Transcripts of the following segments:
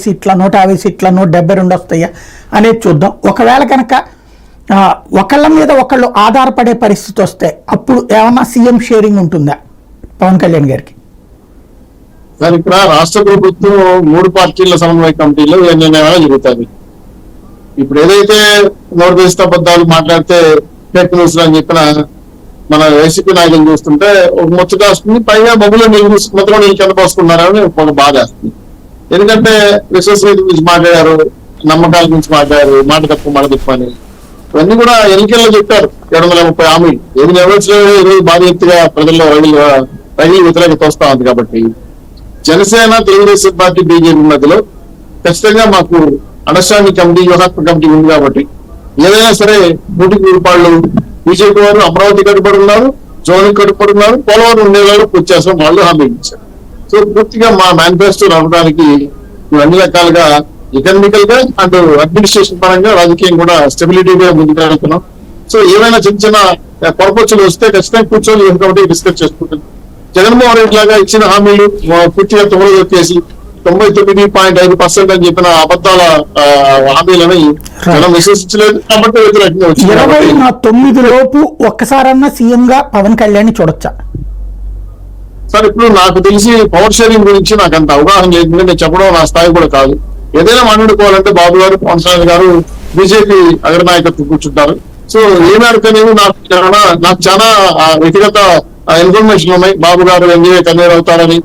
సీట్ల 150 సీట్ల 172 వస్తాయా అనేది చూద్దాం. ఒకవేళ కనుక ఒకళ్ళ మీద ఒకళ్ళు ఆధారపడే పరిస్థితి వస్తే అప్పుడు ఏమన్నా సీఎం షేరింగ్ ఉంటుందా పవన్ కళ్యాణ్ గారికి? సార్ ఇక్కడ రాష్ట్ర ప్రభుత్వం 3 పార్టీల సమన్వయ కమిటీలో ఏ నిర్ణయాలు జరుగుతుంది. ఇప్పుడు ఏదైతే నోటిఫికేషన్ అబద్ధాలు మాట్లాడితే ఫేక్ న్యూస్ అని చెప్పిన మన వైసీపీ నాయకులు చూస్తుంటే ఒక ముచ్చట వస్తుంది. పైగా బొగ్గులో నీళ్ళు మొత్తం నీళ్ళు కింద పోసుకున్నారని ఒక బాధ వస్తుంది. ఎందుకంటే విశ్వసనీయత గురించి మాట్లాడారు, నమ్మకాల గురించి మాట్లాడారు, మాట తప్పు మాట తప్పు అని ఇవన్నీ కూడా ఎన్నికల్లో చెప్పారు. 730 హామీలు ఏది నెరవేర్చలేదు. ఈరోజు బాధ ఎత్తుగా ప్రజల్లో రైలు వ్యతిరేకత వస్తా ఉంది. కాబట్టి జనసేన, తెలుగుదేశం పార్టీ, బీజేపీ మధ్యలో ఖచ్చితంగా మాకు అండర్స్టాండింగ్ కమిటీ, వ్యూహాత్మక కమిటీ ఉంది. కాబట్టి ఏదైనా సరే 100 రూపాయలు బీజేపీ వారు అమరావతి కట్టుబడి ఉన్నారు, జోన్ కట్టుబడి ఉన్నారు, పోలవరం ఉండేవాళ్ళు పూర్తి చేస్తాం వాళ్ళు హామీ ఇచ్చారు. సో పూర్తిగా మా మేనిఫెస్టో రావడానికి మేము అన్ని రకాలుగా ఎకనామికల్ గా అండ్ అడ్మినిస్ట్రేషన్ పరంగా రాజకీయం కూడా స్టెబిలిటీగా ముందుకు వెళ్తున్నాం. సో ఏమైనా చిన్న చిన్న పొరపచ్చులు వస్తే ఖచ్చితంగా కూర్చొని కాబట్టి డిస్కస్ చేసుకుంటుంది. జగన్మోహన్ రెడ్డి లాగా ఇచ్చిన హామీలు పూర్తిగా తొమ్మిది వచ్చేసి 99.5% అని చెప్పిన అబద్ధాల హామీలని జనం విశ్వసించలేదు. కాబట్టి వ్యతిరేకంగా వచ్చింది. 29 లోపు ఒక్కసారన్నా సీఎం గా పవన్ కళ్యాణ్ చూడొచ్చా సార్? ఇప్పుడు నాకు తెలిసి పవర్ షేరింగ్ గురించి నాకు అంత అవగాహన లేదు. నేను చెప్పడం నా స్థాయి కూడా కాదు. ఏదైనా మాట్లాడుకోవాలంటే బాబు గారు, పవన్ కళ్యాణ్ గారు బీజేపీ అగ్రనాయకత్వం కూర్చుంటారు. సో ఏ మేరకనేవి నాకు చాలా వ్యక్తిగత ఇన్ఫర్మేషన్ ఉన్నాయి. బాబు గారు ఎన్డీఏ కన్వీనర్ అవుతారని,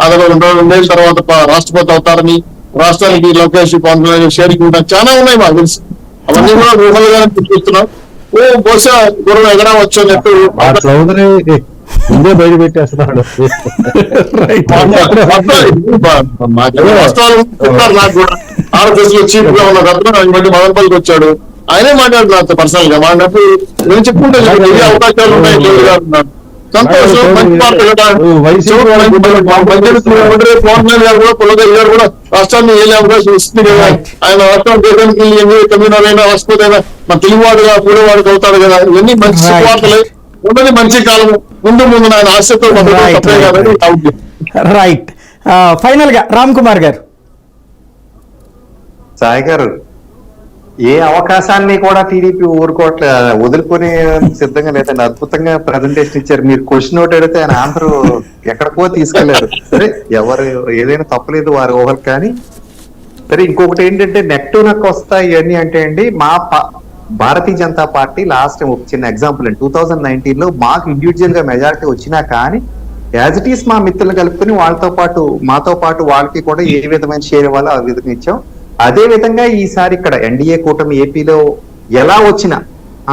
అదొక 2 ఏళ్ళ తర్వాత రాష్ట్రపతి అవుతారని, రాష్ట్రానికి లోకేష్, పవన్ కళ్యాణ్ షేరింగ్ ఉంటారు, చాలా ఉన్నాయి మాకు తెలుసు. అవన్నీ కూడా ఊహలుగా చూస్తున్నాం. బహుశా గురువు ఎగడా వచ్చేటట్టు బయట పెట్టేస్తున్నాడు. వాస్తవాలు నాకు కూడా ఆంధ్రప్రదేశ్లో చీఫ్ గా ఉన్న రత్న మదనపల్లికి వచ్చాడు. ఆయనే మాట్లాడుతున్నారు పర్సనల్ గా. మాట్లాడుతూ నేను చెప్పుకుంటే ఏ అవకాశాలు ఉన్నాయి సంతోషం, మంచి పార్టీ కదా. పవన్ కళ్యాణ్ గారు కూడా పుల్లగా గారు కూడా రాష్ట్రాన్ని ఏలే అవకాశం ఇస్తుంది కదా. ఆయన రాష్ట్రం దేశానికి కన్వీనర్ అయినా రాష్ట్రపతి అయినా మన తెలుగువాడుగా పూడేవాడికి అవుతాడు కదా. ఇవన్నీ మంచి వార్తలే. ఉండని మంచి కాలం ముందు ఆయన ఆశతో రైట్. ఫైనల్ గా రామ్ కుమార్ గారు. సాయి గారు, ఏ అవకాశాన్ని కూడా టీడీపీ వదులుకునే సిద్ధంగా లేదండి. అద్భుతంగా ప్రజెంటేషన్ ఇచ్చారు. మీరు క్వశ్చన్ నోట్ అడిగితే ఆయన ఆన్సర్ ఎక్కడికో తీసుకెళ్లారు. సరే, ఎవరు ఏదైనా తప్పలేదు వారి ఊహలు. కానీ సరే, ఇంకొకటి ఏంటంటే నెక్టివ్ నాకు వస్తాయి ఇవన్నీ అంటే అండి, మా Bharatiya Janata party last time ఒక చిన్న ఎగ్జాంపుల్ అండి, 2019 లో మాకు ఇండివిజువల్ గా మెజారిటీ వచ్చినా కానీ యాజ్ ఇట్ ఈస్ మా మిత్రులు కలుపుకొని వాళ్ళతో పాటు మాతో పాటు వాళ్ళకి కూడా ఏ విధమైన షేర్ ఇవ్వాలో ఆ విధంగా ఇచ్చాం. అదే విధంగా ఈసారి ఇక్కడ ఎన్డీఏ కూటమి ఏపీలో ఎలా వచ్చినా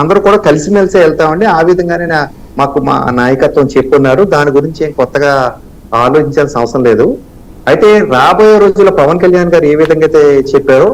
అందరూ కూడా కలిసిమెలిసి వెళ్తామండి. ఆ విధంగానే మాకు మా నాయకత్వం చెప్పున్నారు. దాని గురించి ఏం కొత్తగా ఆలోచించాల్సిన అవసరం లేదు. అయితే రాబోయే రోజుల్లో పవన్ కళ్యాణ్ గారు ఏ విధంగా అయితే చెప్పారో